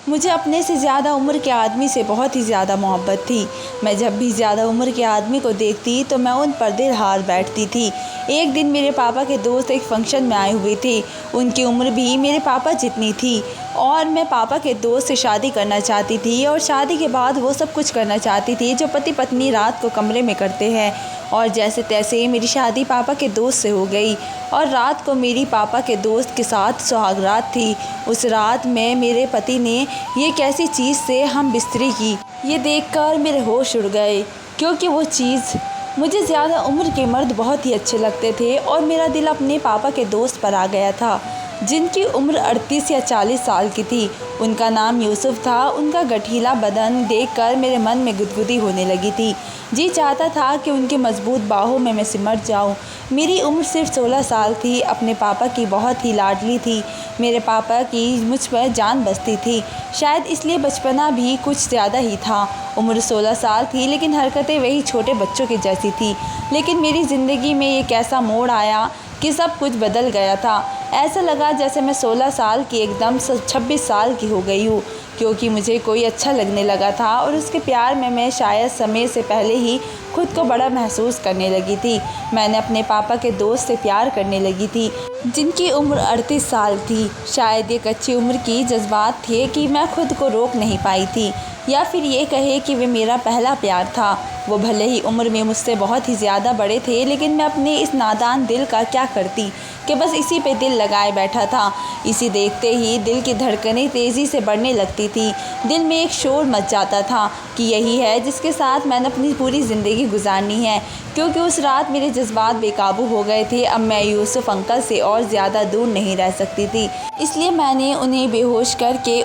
मुझे अपने से ज़्यादा उम्र के आदमी से बहुत ही ज़्यादा मोहब्बत थी। मैं जब भी ज़्यादा उम्र के आदमी को देखती तो मैं उन पर दिल हार बैठती थी। एक दिन मेरे पापा के दोस्त एक फ़ंक्शन में आए हुए थे। उनकी उम्र भी मेरे पापा जितनी थी और मैं पापा के दोस्त से शादी करना चाहती थी और शादी के बाद वो सब कुछ करना चाहती थी जो पति पत्नी रात को कमरे में करते हैं। और जैसे तैसे मेरी शादी पापा के दोस्त से हो गई और रात को मेरी पापा के दोस्त के साथ सुहागरात थी। उस रात में मेरे पति ने ये कैसी चीज़ से हम बिस्तरी की, ये देखकर मेरे होश उड़ गए, क्योंकि वो चीज़ मुझे ज़्यादा उम्र के मर्द बहुत ही अच्छे लगते थे और मेरा दिल अपने पापा के दोस्त पर आ गया था जिनकी उम्र 38 या 40 साल की थी। उनका नाम यूसुफ था। उनका गठीला बदन देखकर मेरे मन में गुदगुदी होने लगी थी। जी चाहता था कि उनकी मजबूत बाहों में मैं सिमट जाऊं। मेरी उम्र सिर्फ 16 साल थी। अपने पापा की बहुत ही लाडली थी। मेरे पापा की मुझ पर जान बसती थी, शायद इसलिए बचपना भी कुछ ज़्यादा ही था। उम्र 16 साल थी लेकिन हरकतें वही छोटे बच्चों की जैसी थी। लेकिन मेरी ज़िंदगी में एक ऐसा मोड़ आया कि सब कुछ बदल गया था। ऐसा लगा जैसे मैं 16 साल की एकदम 26 साल की हो गई हूँ, क्योंकि मुझे कोई अच्छा लगने लगा था और उसके प्यार में मैं शायद समय से पहले ही खुद को बड़ा महसूस करने लगी थी। मैंने अपने पापा के दोस्त से प्यार करने लगी थी जिनकी उम्र 38 साल थी। शायद ये कच्ची उम्र की जज्बात थे कि मैं खुद को रोक नहीं पाई थी, या फिर ये कहे कि वे मेरा पहला प्यार था। वो भले ही उम्र में मुझसे बहुत ही ज़्यादा बड़े थे, लेकिन मैं अपने इस नादान दिल का क्या करती कि बस इसी पे दिल लगाए बैठा था। इसी देखते ही दिल की धड़कनें तेज़ी से बढ़ने लगती थी। दिल में एक शोर मच जाता था कि यही है जिसके साथ मैंने अपनी पूरी ज़िंदगी गुजारनी है, क्योंकि उस रात मेरे जज्बात बेकाबू हो गए थे। अब मैं यूसुफ अंकल से और ज़्यादा दूर नहीं रह सकती थी, इसलिए मैंने उन्हें बेहोश करके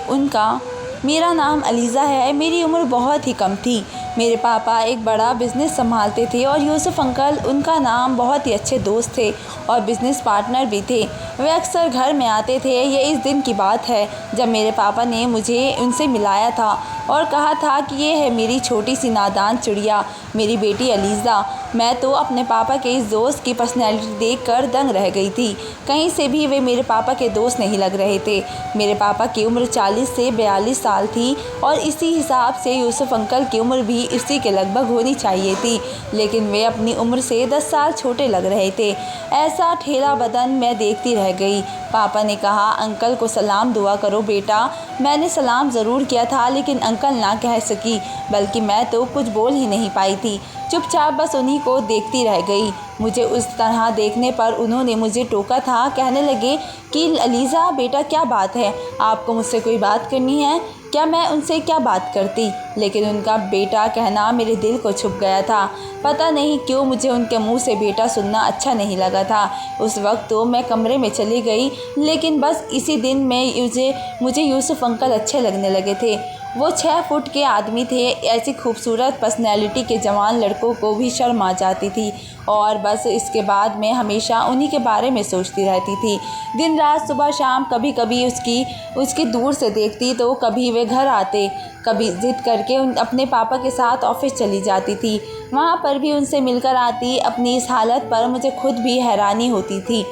मेरा नाम अलीज़ा है। मेरी उम्र बहुत ही कम थी। मेरे पापा एक बड़ा बिज़नेस संभालते थे और यूसुफ अंकल उनका नाम बहुत ही अच्छे दोस्त थे और बिज़नेस पार्टनर भी थे। वे अक्सर घर में आते थे। ये इस दिन की बात है जब मेरे पापा ने मुझे उनसे मिलाया था और कहा था कि ये है मेरी छोटी सी नादान चिड़िया, मेरी बेटी अलीज़ा। मैं तो अपने पापा के इस दोस्त की पर्सनैलिटी देखकर दंग रह गई थी। कहीं से भी वे मेरे पापा के दोस्त नहीं लग रहे थे। मेरे पापा की उम्र 40 से 42 साल थी और इसी हिसाब से यूसुफ अंकल की उम्र भी इसी के लगभग होनी चाहिए थी, लेकिन वे अपनी उम्र से 10 साल छोटे लग रहे थे। ऐसा ठेला बदन मैं देखती रह गई। पापा ने कहा, अंकल को सलाम दुआ करो बेटा। मैंने सलाम ज़रूर किया था, लेकिन अंकल ना कह सकी, बल्कि मैं तो कुछ बोल ही नहीं पाई थी। चुपचाप बस उन्हीं को देखती रह गई। मुझे उस तरह देखने पर उन्होंने मुझे टोका था। कहने लगे कि अलीज़ा बेटा, क्या बात है, आपको मुझसे कोई बात करनी है क्या? मैं उनसे क्या बात करती, लेकिन उनका बेटा कहना मेरे दिल को छुप गया था। पता नहीं क्यों मुझे उनके मुंह से बेटा सुनना अच्छा नहीं लगा था। उस वक्त तो मैं कमरे में चली गई, लेकिन बस इसी दिन में मुझे यूसुफ अंकल अच्छे लगने लगे थे। वो 6 फुट के आदमी थे। ऐसी खूबसूरत पर्सनैलिटी के जवान लड़कों को भी शर्म आ जाती थी और बस इसके बाद मैं हमेशा उन्हीं के बारे में सोचती रहती थी। दिन रात सुबह शाम कभी कभी उसकी दूर से देखती तो कभी वे घर आते, कभी ज़िद करके अपने पापा के साथ ऑफिस चली जाती थी। वहाँ पर भी उनसे मिलकर आती। अपनी इस हालत पर मुझे खुद भी हैरानी होती थी।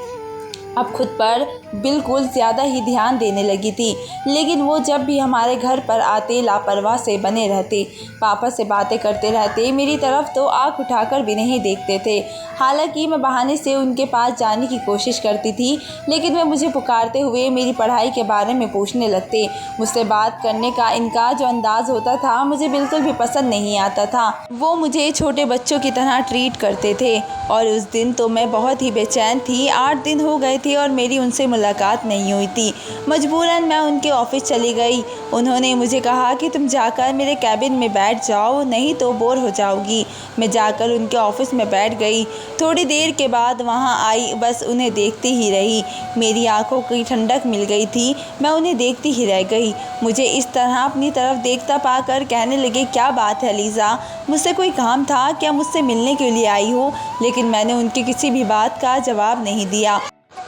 अब खुद पर बिल्कुल ज़्यादा ही ध्यान देने लगी थी, लेकिन वो जब भी हमारे घर पर आते लापरवाह से बने रहते। पापा से बातें करते रहते, मेरी तरफ तो आँख उठाकर भी नहीं देखते थे। हालांकि मैं बहाने से उनके पास जाने की कोशिश करती थी, लेकिन वे मुझे पुकारते हुए मेरी पढ़ाई के बारे में पूछने लगते। मुझसे बात करने का इनका जो अंदाज़ होता था मुझे बिल्कुल भी पसंद नहीं आता था। वो मुझे छोटे बच्चों की तरह ट्रीट करते थे और उस दिन तो मैं बहुत ही बेचैन थी। 8 दिन हो गए थे और मेरी उनसे मुलाकात नहीं हुई थी। मजबूरन मैं उनके ऑफिस चली गई। उन्होंने मुझे कहा कि तुम जाकर मेरे कैबिन में बैठ जाओ, नहीं तो बोर हो जाओगी। मैं जाकर उनके ऑफिस में बैठ गई। थोड़ी देर के बाद वहाँ आई, बस उन्हें देखती ही रही। मेरी आंखों की ठंडक मिल गई थी। मैं उन्हें देखती ही रह गई। मुझे इस तरह अपनी तरफ देखता पाकर कहने लगे, क्या बात है लीज़ा, मुझसे कोई काम था क्या? मुझसे मिलने के लिए आई हो? लेकिन मैंने उनकी किसी भी बात का जवाब नहीं दिया।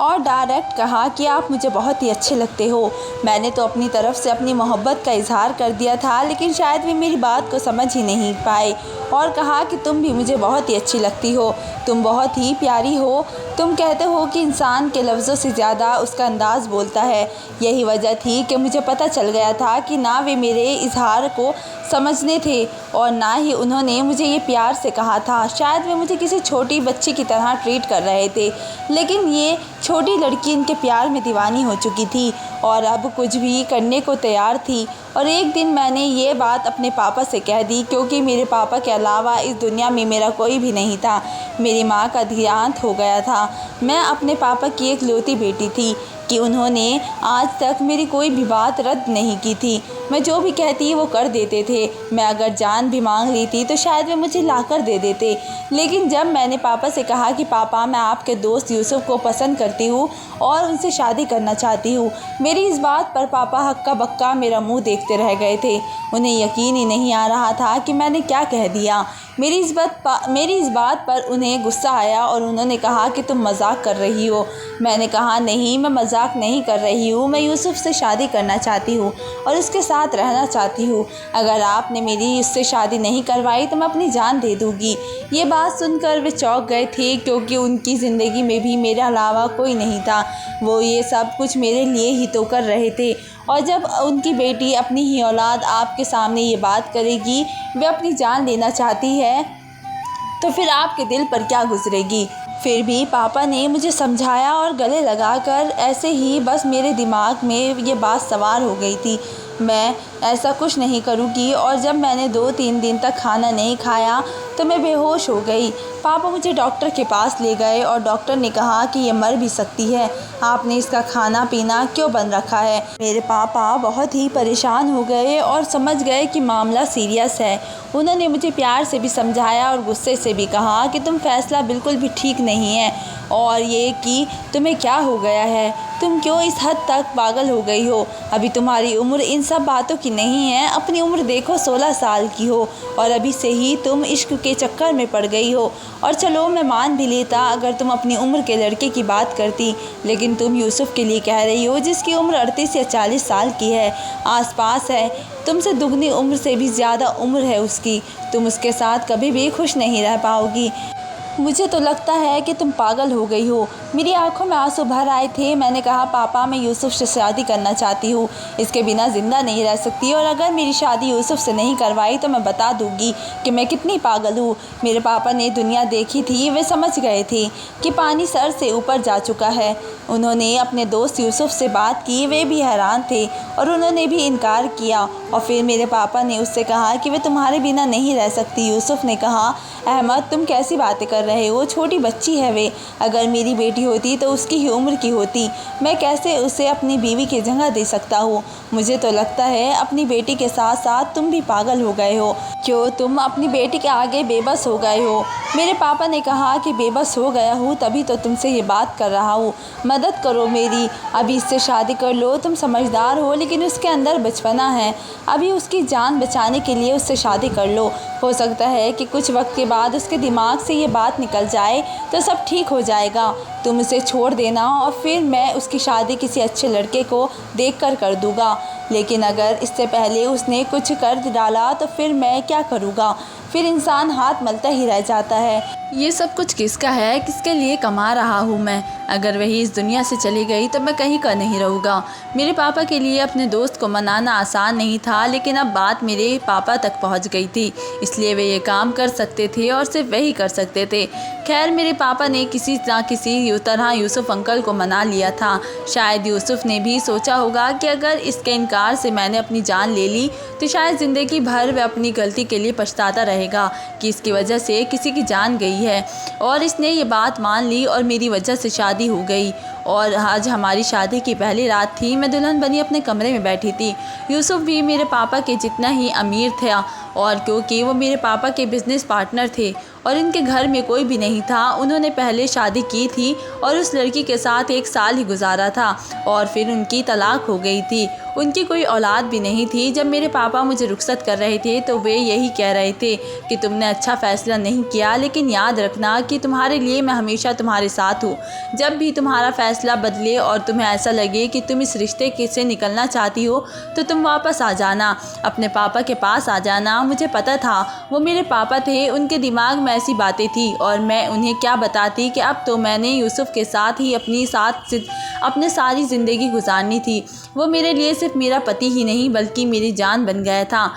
और डायरेक्ट कहा कि आप मुझे बहुत ही अच्छे लगते हो। मैंने तो अपनी तरफ से अपनी मोहब्बत का इजहार कर दिया था, लेकिन शायद वे मेरी बात को समझ ही नहीं पाए और कहा कि तुम भी मुझे बहुत ही अच्छी लगती हो, तुम बहुत ही प्यारी हो। तुम कहते हो कि इंसान के लफ्ज़ों से ज़्यादा उसका अंदाज़ बोलता है। यही वजह थी कि मुझे पता चल गया था कि ना वे मेरे इजहार को समझने थे और ना ही उन्होंने मुझे ये प्यार से कहा था। शायद वे मुझे किसी छोटी बच्ची की तरह ट्रीट कर रहे थे, लेकिन ये छोटी लड़की इनके प्यार में दीवानी हो चुकी थी और अब कुछ भी करने को तैयार थी। और एक दिन मैंने ये बात अपने पापा से कह दी, क्योंकि मेरे पापा के अलावा इस दुनिया में मेरा कोई भी नहीं था। मेरी माँ का देहांत हो गया था। मैं अपने पापा की एकलौती बेटी थी कि उन्होंने आज तक मेरी कोई भी बात रद्द नहीं की थी। मैं जो भी कहती वो कर देते थे। मैं अगर जान भी मांग ली थी तो शायद वे मुझे लाकर दे देते। लेकिन जब मैंने पापा से कहा कि पापा, मैं आपके दोस्त यूसुफ को पसंद करती हूँ और उनसे शादी करना चाहती हूँ, मेरी इस बात पर पापा हक्का बक्का मेरा मुंह देखते रह गए थे। उन्हें यकीन ही नहीं आ रहा था कि मैंने क्या कह दिया। मेरी इस बात पर उन्हें गुस्सा आया और उन्होंने कहा कि तुम मजाक कर रही हो। मैंने कहा नहीं, मैं मजाक नहीं कर रही हूँ। मैं यूसुफ से शादी करना चाहती हूँ और उसके साथ रहना चाहती हूँ। अगर आपने मेरी उससे शादी नहीं करवाई तो मैं अपनी जान दे दूँगी। ये बात सुनकर वे चौंक गए थे, क्योंकि उनकी ज़िंदगी में भी मेरे अलावा कोई नहीं था। वो ये सब कुछ मेरे लिए ही तो कर रहे थे। और जब उनकी बेटी, अपनी ही औलाद, आपके सामने ये बात करेगी वे अपनी जान लेना चाहती है, तो फिर आपके दिल पर क्या गुजरेगी। फिर भी पापा ने मुझे समझाया और गले लगाकर ऐसे ही बस मेरे दिमाग में ये बात सवार हो गई थी, मैं ऐसा कुछ नहीं करूँगी। और जब मैंने 2-3 दिन तक खाना नहीं खाया तो मैं बेहोश हो गई। पापा मुझे डॉक्टर के पास ले गए और डॉक्टर ने कहा कि ये मर भी सकती है, आपने इसका खाना पीना क्यों बंद रखा है। मेरे पापा बहुत ही परेशान हो गए और समझ गए कि मामला सीरियस है। उन्होंने मुझे प्यार से भी समझाया और गुस्से से भी कहा कि तुम फैसला बिल्कुल भी ठीक नहीं है और ये कि तुम्हें क्या हो गया है, तुम क्यों इस हद तक पागल हो गई हो। अभी तुम्हारी उम्र इन सब बातों की नहीं है। अपनी उम्र देखो, 16 साल की हो और अभी से ही तुम इश्क के चक्कर में पड़ गई हो। और चलो मैं मान भी लेता अगर तुम अपनी उम्र के लड़के की बात करती, लेकिन तुम यूसुफ के लिए कह रही हो जिसकी उम्र 38 या 40 साल की है, आसपास है, तुमसे दुगनी उम्र से भी ज़्यादा उम्र है उसकी। तुम उसके साथ कभी भी खुश नहीं रह पाओगी। मुझे तो लगता है कि तुम पागल हो गई हो। मेरी आंखों में आंसू भर आए थे। मैंने कहा, पापा, मैं यूसुफ से शादी करना चाहती हूँ, इसके बिना ज़िंदा नहीं रह सकती और अगर मेरी शादी यूसुफ से नहीं करवाई तो मैं बता दूँगी कि मैं कितनी पागल हूँ। मेरे पापा ने दुनिया देखी थी, वे समझ गए थे कि पानी सर से ऊपर जा चुका है। उन्होंने अपने दोस्त यूसुफ से बात की, वे भी हैरान थे और उन्होंने भी इनकार किया। और फिर मेरे पापा ने उससे कहा कि वे तुम्हारे बिना नहीं रह सकती। यूसुफ ने कहा, अहमद, तुम कैसी बातें कर रहे हो, छोटी बच्ची है वे। अगर मेरी बेटी होती तो उसकी ही उम्र की होती। मैं कैसे उसे अपनी बीवी की जगह दे सकता हूँ। मुझे तो लगता है अपनी बेटी के साथ साथ तुम भी पागल हो गए हो। क्यों तुम अपनी बेटी के आगे बेबस हो गए हो। मेरे पापा ने कहा कि बेबस हो गया हूँ तभी तो तुमसे ये बात कर रहा हूँ। मदद करो मेरी, अभी इससे शादी कर लो। तुम समझदार हो लेकिन उसके अंदर बचपना है। अभी उसकी जान बचाने के लिए उससे शादी कर लो। हो सकता है कि कुछ वक्त के बाद उसके दिमाग से ये बात निकल जाए तो सब ठीक हो जाएगा। तुम उसे छोड़ देना और फिर मैं उसकी शादी किसी अच्छे लड़के को देखकर कर दूँगा। लेकिन अगर इससे पहले उसने कुछ कर डाला तो फिर मैं क्या करूँगा। फिर इंसान हाथ मलता ही रह जाता है। ये सब कुछ किसका है, किसके लिए कमा रहा हूँ मैं। अगर वही इस दुनिया से चली गई तो मैं कहीं का नहीं रहूँगा। मेरे पापा के लिए अपने दोस्त को मनाना आसान नहीं था, लेकिन अब बात मेरे पापा तक पहुँच गई थी, इसलिए वे ये काम कर सकते थे और सिर्फ वही कर सकते थे। खैर, मेरे पापा ने किसी ना किसी तरह यूसुफ अंकल को मना लिया था। शायद यूसुफ ने भी सोचा होगा कि अगर इसके इनकार से मैंने अपनी जान ले ली तो शायद ज़िंदगी भर वह अपनी गलती के लिए पछताता रहेगा कि इसकी वजह से किसी की जान गई है। और इसने ये बात मान ली और मेरी वजह से शादी हो गई। और आज हमारी शादी की पहली रात थी। मैं दुल्हन बनी अपने कमरे में बैठी थी। यूसुफ भी मेरे पापा के जितना ही अमीर था और क्योंकि वो मेरे पापा के बिज़नेस पार्टनर थे और इनके घर में कोई भी नहीं था, उन्होंने पहले शादी की थी और उस लड़की के साथ 1 साल ही गुजारा था और फिर उनकी तलाक हो गई थी। उनकी कोई औलाद भी नहीं थी। जब मेरे पापा मुझे रुखसत कर रहे थे तो वे यही कह रहे थे कि तुमने अच्छा फ़ैसला नहीं किया, लेकिन याद रखना कि तुम्हारे लिए मैं हमेशा तुम्हारे साथ हूँ। जब भी तुम्हारा फ़ैसला बदले और तुम्हें ऐसा लगे कि तुम इस रिश्ते से निकलना चाहती हो तो तुम वापस आ जाना, अपने पापा के पास आ जाना। मुझे पता था वो मेरे पापा थे, उनके दिमाग में ऐसी बातें थी और मैं उन्हें क्या बताती कि अब तो मैंने यूसुफ के साथ ही अपने सारी ज़िंदगी गुजारनी थी। वो मेरे लिए सिर्फ मेरा पति ही नहीं बल्कि मेरी जान बन गया था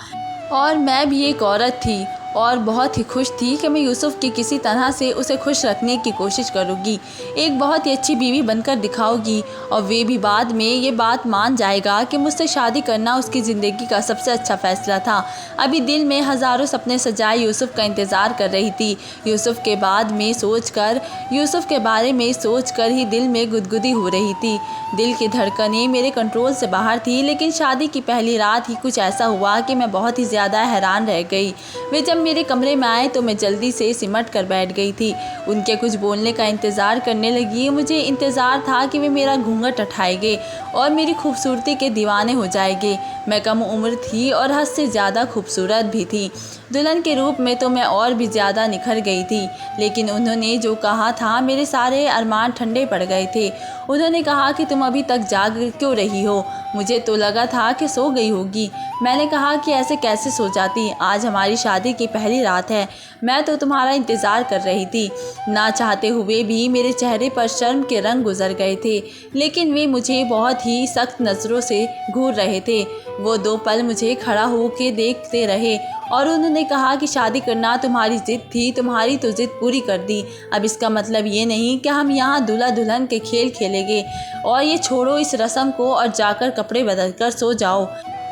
और मैं भी एक औरत थी और बहुत ही खुश थी कि मैं यूसुफ की किसी तरह से उसे खुश रखने की कोशिश करूँगी, एक बहुत ही अच्छी बीवी बनकर दिखाऊंगी और वे भी बाद में ये बात मान जाएगा कि मुझसे शादी करना उसकी ज़िंदगी का सबसे अच्छा फ़ैसला था। अभी दिल में हज़ारों सपने सजाए यूसुफ का इंतज़ार कर रही थी। यूसुफ के बारे में सोचकर ही दिल में गुदगुदी हो रही थी। दिल की धड़कनें मेरे कंट्रोल से बाहर थी, लेकिन शादी की पहली रात ही कुछ ऐसा हुआ कि मैं बहुत ही ज़्यादा हैरान रह गई। वे जब मेरे कमरे में आए तो मैं जल्दी से सिमट कर बैठ गई थी। उनके कुछ बोलने का इंतज़ार करने लगी। मुझे इंतज़ार था कि वे मेरा घूंघट उठाएंगे और मेरी खूबसूरती के दीवाने हो जाएंगे। मैं कम उम्र थी और हद से ज़्यादा खूबसूरत भी थी। दुल्हन के रूप में तो मैं और भी ज़्यादा निखर गई थी, लेकिन उन्होंने जो कहा था मेरे सारे अरमान ठंडे पड़ गए थे। उन्होंने कहा कि तुम अभी तक जाग क्यों रही हो? मुझे तो लगा था कि सो गई होगी। मैंने कहा कि ऐसे कैसे सो जाती, आज हमारी शादी की पहली रात है, मैं तो तुम्हारा इंतज़ार कर रही थी। ना चाहते हुए भी मेरे चेहरे पर शर्म के रंग गुजर गए थे, लेकिन वे मुझे बहुत ही सख्त नज़रों से घूर रहे थे। वो 2 पल मुझे खड़ा होकर देखते रहे और उन्होंने कहा कि शादी करना तुम्हारी ज़िद थी, तुम्हारी तो ज़िद पूरी कर दी। अब इसका मतलब ये नहीं कि हम यहाँ दूल्हा दुल्हन के खेल खेलेंगे। और ये छोड़ो इस रस्म को और जाकर कपड़े बदल कर सो जाओ।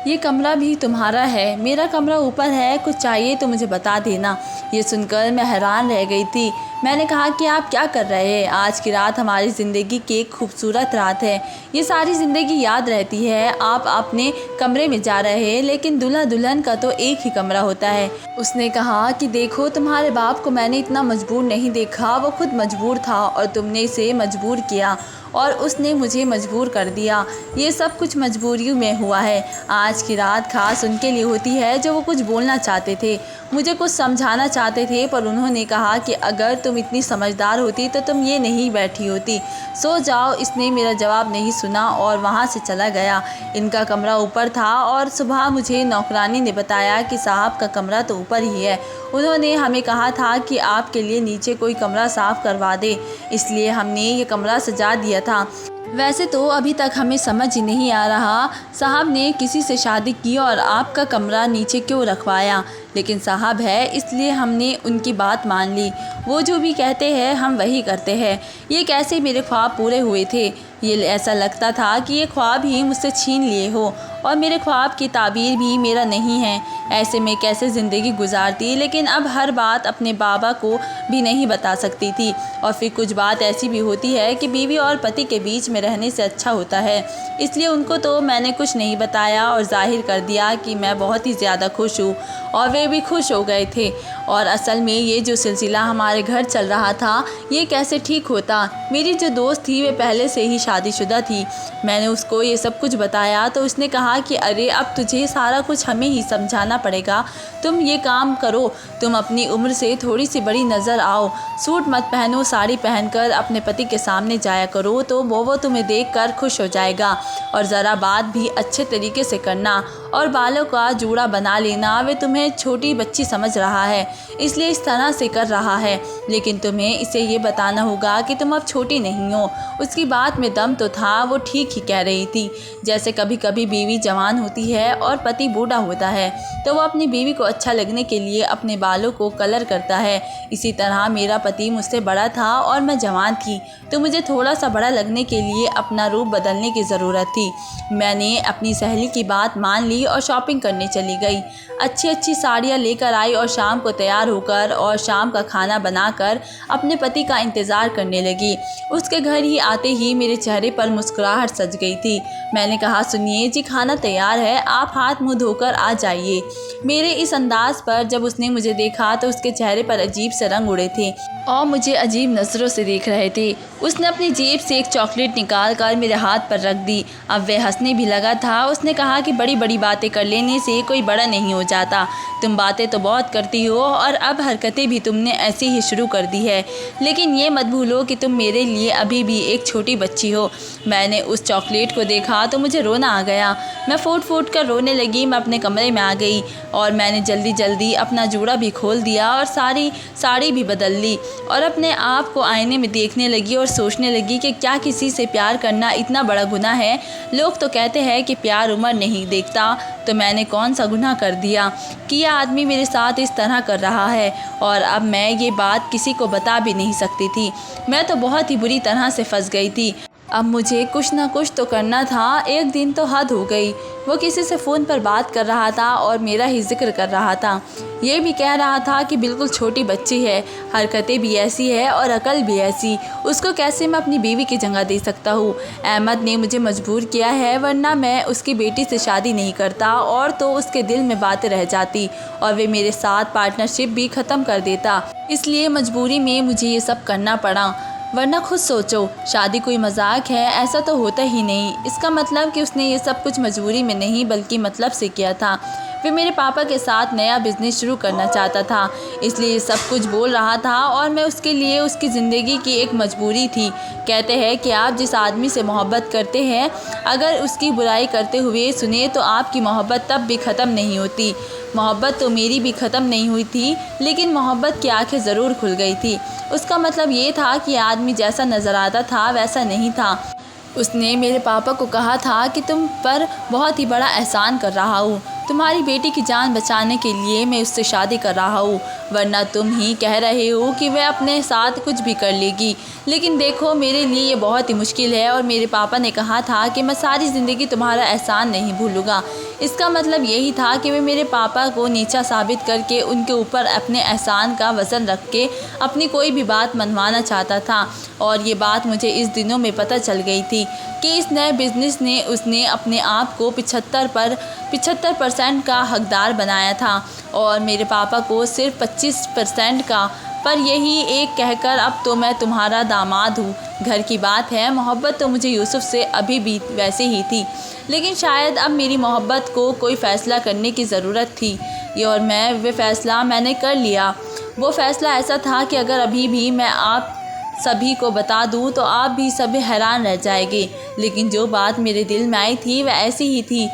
ये कमरा भी तुम्हारा है, मेरा कमरा ऊपर है, कुछ चाहिए तो मुझे बता देना। ये सुनकर मैं हैरान रह गई थी। मैंने कहा कि आप क्या कर रहे हैं? आज की रात हमारी ज़िंदगी की एक खूबसूरत रात है, ये सारी ज़िंदगी याद रहती है। आप अपने कमरे में जा रहे हैं, लेकिन दूल्हा दुल्हन का तो एक ही कमरा होता है। उसने कहा कि देखो, तुम्हारे बाप को मैंने इतना मजबूर नहीं देखा, वो खुद मजबूर था और तुमने इसे मजबूर किया और उसने मुझे मजबूर कर दिया। ये सब कुछ मजबूरी में हुआ है। आज की रात खास उनके लिए होती है जो वो कुछ बोलना चाहते थे, मुझे कुछ समझाना चाहते थे, पर उन्होंने कहा कि अगर तुम इतनी समझदार होती तो तुम ये नहीं बैठी होती, सो जाओ। इसने मेरा जवाब नहीं सुना और वहाँ से चला गया। इनका कमरा ऊपर था और सुबह मुझे नौकरानी ने बताया कि साहब का कमरा तो ऊपर ही है। उन्होंने हमें कहा था कि आपके लिए नीचे कोई कमरा साफ़ करवा दे, इसलिए हमने ये कमरा सजा दिया था। वैसे तो अभी तक हमें समझ ही नहीं आ रहा साहब ने किसी से शादी की और आपका कमरा नीचे क्यों रखवाया, लेकिन साहब है इसलिए हमने उनकी बात मान ली। वो जो भी कहते हैं हम वही करते हैं। ये कैसे मेरे ख्वाब पूरे हुए थे? ये ऐसा लगता था कि ये ख्वाब ही मुझसे छीन लिए हो और मेरे ख्वाब की ताबीर भी मेरा नहीं है। ऐसे में कैसे ज़िंदगी गुजारती, लेकिन अब हर बात अपने बाबा को भी नहीं बता सकती थी। और फिर कुछ बात ऐसी भी होती है कि बीवी और पति के बीच में रहने से अच्छा होता है, इसलिए उनको तो मैंने कुछ नहीं बताया और जाहिर कर दिया कि मैं बहुत ही ज़्यादा खुश हूँ और वे भी खुश हो गए थे। और असल में ये जो सिलसिला हमारे घर चल रहा था ये कैसे ठीक होता? मेरी जो दोस्त थी वे पहले से ही शादीशुदा थी। मैंने उसको ये सब कुछ बताया तो उसने कहा कि अरे अब तुझे सारा कुछ हमें ही समझाना पड़ेगा। तुम ये काम करो, तुम अपनी उम्र से थोड़ी सी बड़ी नज़र आओ, सूट मत पहनो, साड़ी पहनकर अपने पति के सामने जाया करो तो वो तुम्हें देखकर खुश हो जाएगा। और ज़रा बात भी अच्छे तरीके से करना और बालों का जूड़ा बना लेना। वे तुम्हें छोटी बच्ची समझ रहा है इसलिए इस तरह से कर रहा है, लेकिन तुम्हें इसे ये बताना होगा कि तुम अब छोटी नहीं हो। उसकी बात में दम तो था, वो ठीक ही कह रही थी। जैसे कभी कभी बीवी जवान होती है और पति बूढ़ा होता है तो वो अपनी बीवी को अच्छा लगने के लिए अपने बालों को कलर करता है। इसी तरह मेरा पति मुझसे बड़ा था और मैं जवान थी तो मुझे थोड़ा सा बड़ा लगने के लिए अपना रूप बदलने की ज़रूरत थी। मैंने अपनी सहेली की बात मान ली और शॉपिंग करने चली गई। अच्छी अच्छी साड़ियाँ लेकर आई और शाम को तैयार होकर और शाम का खाना बनाकर अपने पति का इंतज़ार करने लगी। उसके घर ही आते ही मेरे चेहरे पर मुस्कुराहट सज गई थी। मैंने कहा, सुनिए जी, खाना तैयार है, आप हाथ मुँह धोकर आ जाइए। मेरे इस अंदाज़ पर जब उसने मुझे देखा तो उसके चेहरे पर अजीब से रंग उड़े थे और मुझे अजीब नज़रों से देख रहे थे। उसने अपनी जेब से एक चॉकलेट निकाल कर मेरे हाथ पर रख दी। अब वह हंसने भी लगा था। उसने कहा कि बड़ी बड़ी बातें कर लेने से कोई बड़ा नहीं हो जाता। तुम बातें तो बहुत करती हो और अब हरकतें भी तुमने ऐसी ही शुरू कर दी है, लेकिन ये मत भूलो कि तुम मेरे लिए अभी भी एक छोटी बच्ची हो। मैंने उस चॉकलेट को देखा तो मुझे रोना आ गया। मैं फूट फूट कर रोने लगी। मैं अपने कमरे में आ गई और मैंने जल्दी जल्दी अपना जूड़ा भी खोल दिया और साड़ी भी बदल ली और अपने आप को आईने में देखने लगी और सोचने लगी कि क्या किसी से प्यार करना इतना बड़ा गुनाह है। लोग तो कहते हैं कि प्यार उम्र नहीं देखता, तो मैंने कौन सा गुनाह कर दिया कि यह आदमी मेरे साथ इस तरह कर रहा है। और अब मैं ये बात किसी को बता भी नहीं सकती थी। मैं तो बहुत ही बुरी तरह से फंस गई थी। अब मुझे कुछ ना कुछ तो करना था। एक दिन तो हद हो गई। वो किसी से फ़ोन पर बात कर रहा था और मेरा ही जिक्र कर रहा था। ये भी कह रहा था कि बिल्कुल छोटी बच्ची है, हरकतें भी ऐसी है और अकल भी ऐसी, उसको कैसे मैं अपनी बीवी की जगह दे सकता हूँ। अहमद ने मुझे मजबूर किया है, वरना मैं उसकी बेटी से शादी नहीं करता और तो उसके दिल में बातें रह जाती और वे मेरे साथ पार्टनरशिप भी ख़त्म कर देता। इसलिए मजबूरी में मुझे ये सब करना पड़ा। वरना खुद सोचो, शादी कोई मजाक है? ऐसा तो होता ही नहीं। इसका मतलब कि उसने ये सब कुछ मजबूरी में नहीं बल्कि मतलब से किया था। वे मेरे पापा के साथ नया बिज़नेस शुरू करना चाहता था, इसलिए ये सब कुछ बोल रहा था और मैं उसके लिए उसकी ज़िंदगी की एक मजबूरी थी। कहते हैं कि आप जिस आदमी से मोहब्बत करते हैं, अगर उसकी बुराई करते हुए सुने तो आपकी मोहब्बत तब भी ख़त्म नहीं होती। मोहब्बत तो मेरी भी ख़त्म नहीं हुई थी, लेकिन मोहब्बत की आंखें ज़रूर खुल गई थी। उसका मतलब ये था कि आदमी जैसा नज़र आता था वैसा नहीं था। उसने मेरे पापा को कहा था कि तुम पर बहुत ही बड़ा एहसान कर रहा हूँ। तुम्हारी बेटी की जान बचाने के लिए मैं उससे शादी कर रहा हूँ, वरना तुम ही कह रहे हो कि वह अपने साथ कुछ भी कर लेगी। लेकिन देखो, मेरे लिए ये बहुत ही मुश्किल है और मेरे पापा ने कहा था कि मैं सारी ज़िंदगी तुम्हारा एहसान नहीं भूलूँगा। इसका मतलब यही था कि मैं मेरे पापा को नीचा साबित करके उनके ऊपर अपने एहसान का वज़न रख के अपनी कोई भी बात मनवाना चाहता था। और ये बात मुझे इस दिनों में पता चल गई थी कि इस नए बिज़नेस ने उसने अपने आप को 75% का हकदार बनाया था और मेरे पापा को सिर्फ 25% का। पर यही एक कहकर अब तो मैं तुम्हारा दामाद हूँ। घर की बात है, मोहब्बत तो मुझे यूसुफ से अभी भी वैसे ही थी, लेकिन शायद अब मेरी मोहब्बत को कोई फ़ैसला करने की ज़रूरत थी और वो फ़ैसला मैंने कर लिया। वो फ़ैसला ऐसा था कि अगर अभी भी मैं आप सभी को बता दूं तो आप भी सभी हैरान रह जाएंगे, लेकिन जो बात मेरे दिल में आई थी वह ऐसी ही थी।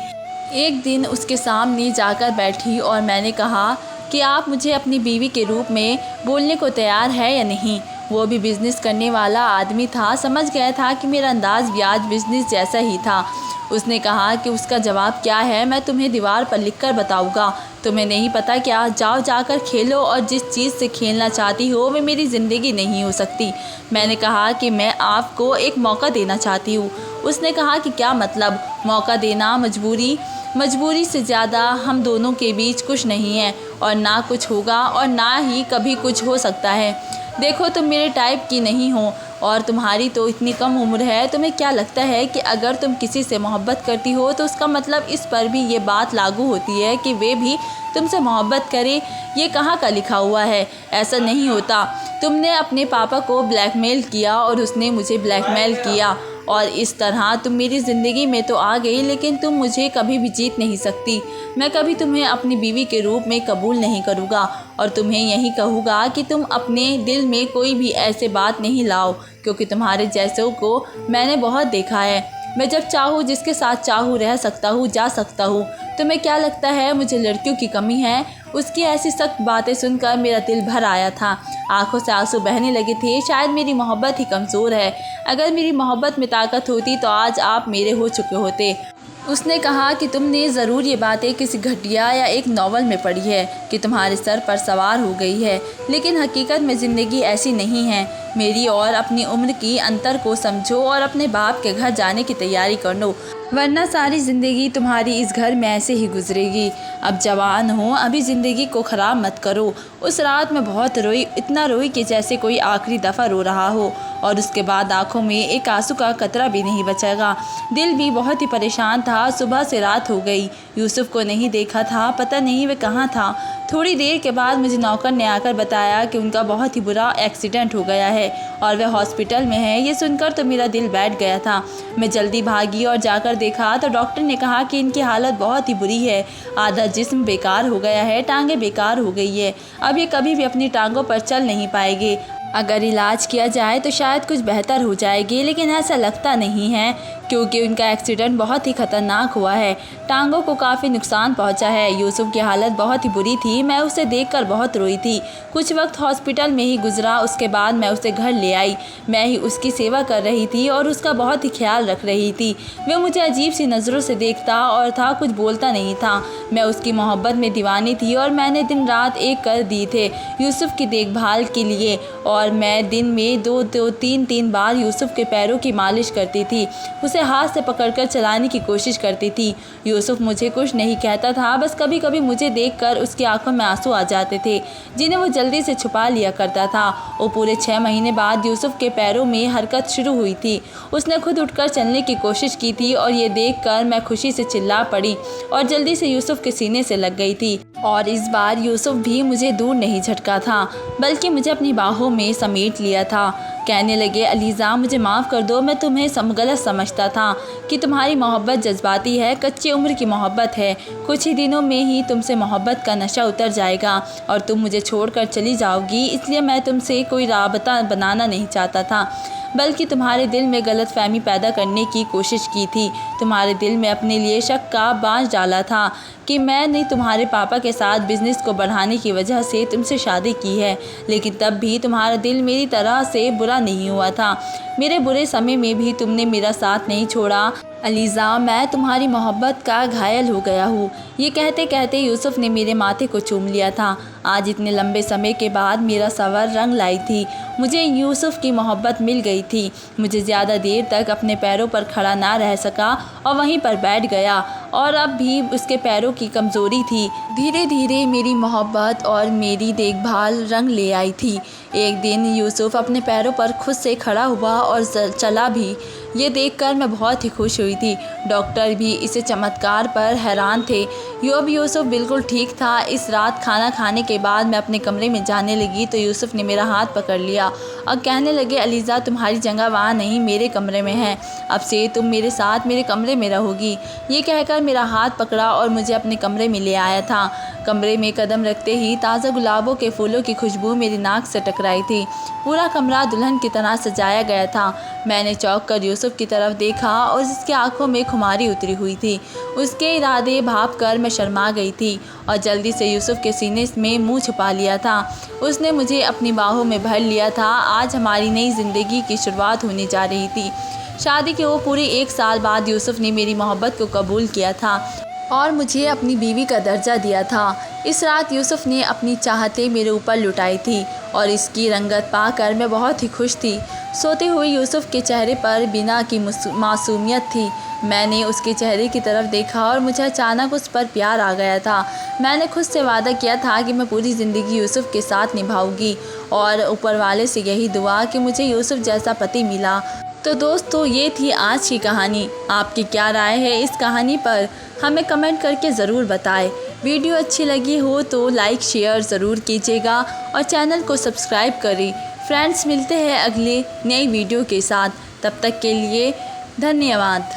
एक दिन उसके सामने जाकर बैठी और मैंने कहा कि आप मुझे अपनी बीवी के रूप में बोलने को तैयार है या नहीं। वो भी बिज़नेस करने वाला आदमी था, समझ गया था कि मेरा अंदाज़ भी आज बिज़नेस जैसा ही था। उसने कहा कि उसका जवाब क्या है मैं तुम्हें दीवार पर लिखकर बताऊंगा। तुम्हें नहीं पता क्या? जाओ जाकर खेलो और जिस चीज़ से खेलना चाहती हो वो मेरी ज़िंदगी नहीं हो सकती। मैंने कहा कि मैं आपको एक मौका देना चाहती हूँ। उसने कहा कि क्या मतलब? मौका देना? मजबूरी से ज़्यादा हम दोनों के बीच कुछ नहीं है और ना कुछ होगा और ना ही कभी कुछ हो सकता है। देखो, तुम मेरे टाइप की नहीं हो और तुम्हारी तो इतनी कम उम्र है। तुम्हें क्या लगता है कि अगर तुम किसी से मोहब्बत करती हो तो उसका मतलब इस पर भी ये बात लागू होती है कि वे भी तुमसे मोहब्बत करें? ये कहाँ का लिखा हुआ है? ऐसा नहीं होता। तुमने अपने पापा को ब्लैकमेल किया और उसने मुझे ब्लैकमेल किया और इस तरह तुम मेरी ज़िंदगी में तो आ गई, लेकिन तुम मुझे कभी भी जीत नहीं सकती। मैं कभी तुम्हें अपनी बीवी के रूप में कबूल नहीं करूँगा और तुम्हें यही कहूँगा कि तुम अपने दिल में कोई भी ऐसे बात नहीं लाओ, क्योंकि तुम्हारे जैसों को मैंने बहुत देखा है। मैं जब चाहूँ जिसके साथ चाहूँ रह सकता हूँ, जा सकता हूँ। तुम्हें क्या लगता है मुझे लड़कियों की कमी है? उसकी ऐसी सख्त बातें सुनकर मेरा दिल भर आया था, आंखों से आंसू बहने लगे थे। शायद मेरी मोहब्बत ही कमज़ोर है। अगर मेरी मोहब्बत में ताकत होती तो आज आप मेरे हो चुके होते। उसने कहा कि तुमने ज़रूर ये बातें किसी घटिया या एक नॉवल में पढ़ी है कि तुम्हारे सर पर सवार हो गई है, लेकिन हकीकत में ज़िंदगी ऐसी नहीं है। मेरी और अपनी उम्र की अंतर को समझो और अपने बाप के घर जाने की तैयारी कर लो। वरना सारी ज़िंदगी तुम्हारी इस घर में ऐसे ही गुजरेगी। अब जवान हो, अभी ज़िंदगी को ख़राब मत करो। उस रात मैं बहुत रोई, इतना रोई कि जैसे कोई आखिरी दफ़ा रो रहा हो, और उसके बाद आंखों में एक आंसू का कतरा भी नहीं बचेगा। दिल भी बहुत ही परेशान था। सुबह से रात हो गई, यूसुफ को नहीं देखा था, पता नहीं वे कहाँ था। थोड़ी देर के बाद मुझे नौकर ने आकर बताया कि उनका बहुत ही बुरा एक्सीडेंट हो गया है और वे हॉस्पिटल में हैं। ये सुनकर तो मेरा दिल बैठ गया था। मैं जल्दी भागी और जाकर देखा तो डॉक्टर ने कहा कि इनकी हालत बहुत ही बुरी है। आधा जिस्म बेकार हो गया है, टांगें बेकार हो गई है। अब ये कभी भी अपनी टांगों पर चल नहीं पाएंगे। अगर इलाज किया जाए तो शायद कुछ बेहतर हो जाएगी, लेकिन ऐसा लगता नहीं है क्योंकि उनका एक्सीडेंट बहुत ही ख़तरनाक हुआ है। टांगों को काफ़ी नुकसान पहुंचा है। यूसुफ की हालत बहुत ही बुरी थी। मैं उसे देखकर बहुत रोई थी। कुछ वक्त हॉस्पिटल में ही गुजरा। उसके बाद मैं उसे घर ले आई। मैं ही उसकी सेवा कर रही थी और उसका बहुत ही ख्याल रख रही थी। वह मुझे अजीब सी नज़रों से देखता और था, कुछ बोलता नहीं था। मैं उसकी मोहब्बत में दीवानी थी और मैंने दिन रात एक कर दी थे यूसुफ की देखभाल के लिए। और मैं दिन में दो तीन बार यूसुफ के पैरों की मालिश करती थी। उसे हाथ से पकड़कर चलाने की कोशिश करती थी। यूसुफ मुझे कुछ नहीं कहता था, बस कभी कभी मुझे देखकर उसकी आंखों में आंसू आ जाते थे, जिन्हें वो जल्दी से छुपा लिया करता था। और पूरे 6 महीने बाद यूसुफ के पैरों में हरकत शुरू हुई थी। उसने खुद उठकर चलने की कोशिश की थी और ये देखकर मैं खुशी से चिल्ला पड़ी और जल्दी से यूसुफ के सीने से लग गई थी। और इस बार यूसुफ भी मुझे दूर नहीं झटका था, बल्कि मुझे अपनी बाहों में समेट लिया था। कहने लगे, अलीज़ा मुझे माफ़ कर दो, मैं तुम्हें गलत समझता था कि तुम्हारी मोहब्बत जज्बाती है, कच्ची उम्र की मोहब्बत है। कुछ ही दिनों में ही तुमसे मोहब्बत का नशा उतर जाएगा और तुम मुझे छोड़कर चली जाओगी, इसलिए मैं तुमसे कोई राबता बनाना नहीं चाहता था, बल्कि तुम्हारे दिल में गलतफहमी पैदा करने की कोशिश की थी। तुम्हारे दिल में अपने लिए शक का बांझ डाला था कि मैंने तुम्हारे पापा के साथ बिज़नेस को बढ़ाने की वजह से तुमसे शादी की है, लेकिन तब भी तुम्हारा दिल मेरी तरह से बुरा नहीं हुआ था। मेरे बुरे समय में भी तुमने मेरा साथ नहीं छोड़ा। अलीज़ा, मैं तुम्हारी मोहब्बत का घायल हो गया हूँ। ये कहते कहते यूसुफ ने मेरे माथे को चूम लिया था। आज इतने लंबे समय के बाद मेरा सवर रंग लाई थी। मुझे यूसुफ की मोहब्बत मिल गई थी। मुझे ज़्यादा देर तक अपने पैरों पर खड़ा ना रह सका और वहीं पर बैठ गया, और अब भी उसके पैरों की कमज़ोरी थी। धीरे धीरे मेरी मोहब्बत और मेरी देखभाल रंग ले आई थी। एक दिन यूसुफ अपने पैरों पर खुद से खड़ा हुआ और चला भी। ये देखकर मैं बहुत ही खुश हुई थी। डॉक्टर भी इस चमत्कार पर हैरान थे। अब यूसुफ बिल्कुल ठीक था। इस रात खाना खाने के बाद मैं अपने कमरे में जाने लगी तो यूसुफ ने मेरा हाथ पकड़ लिया और कहने लगे, अलीज़ा तुम्हारी जगह वहाँ नहीं, मेरे कमरे में है। अब से तुम मेरे साथ मेरे कमरे में रहोगी। ये कहकर मेरा हाथ पकड़ा और मुझे अपने कमरे में ले आया था। कमरे में कदम रखते ही ताज़ा गुलाबों के फूलों की खुशबू मेरी नाक से टकराई थी। पूरा कमरा दुल्हन की तरह सजाया गया था। मैंने चौंक कर यूसुफ की तरफ देखा और उसकी आंखों में खुमारी उतरी हुई थी। उसके इरादे भाप कर मैं शर्मा गई थी और जल्दी से यूसुफ के सीने में मुंह छुपा लिया था। उसने मुझे अपनी बाहों में भर लिया था। आज हमारी नई ज़िंदगी की शुरुआत होने जा रही थी। शादी के वो पूरे 1 साल बाद यूसुफ ने मेरी मोहब्बत को कबूल किया था और मुझे अपनी बीवी का दर्जा दिया था। इस रात यूसुफ ने अपनी चाहतें मेरे ऊपर लुटाई थी और इसकी रंगत पाकर मैं बहुत ही खुश थी। सोते हुए यूसुफ के चेहरे पर बिना की मासूमियत थी। मैंने उसके चेहरे की तरफ देखा और मुझे अचानक उस पर प्यार आ गया था। मैंने खुद से वादा किया था कि मैं पूरी ज़िंदगी यूसुफ के साथ निभाऊंगी और ऊपर वाले से यही दुआ कि मुझे यूसुफ जैसा पति मिला। तो दोस्तों, ये थी आज की कहानी। आपकी क्या राय है इस कहानी पर, हमें कमेंट करके ज़रूर बताएं। वीडियो अच्छी लगी हो तो लाइक शेयर ज़रूर कीजिएगा और चैनल को सब्सक्राइब करें। फ्रेंड्स, मिलते हैं अगले नई वीडियो के साथ। तब तक के लिए धन्यवाद।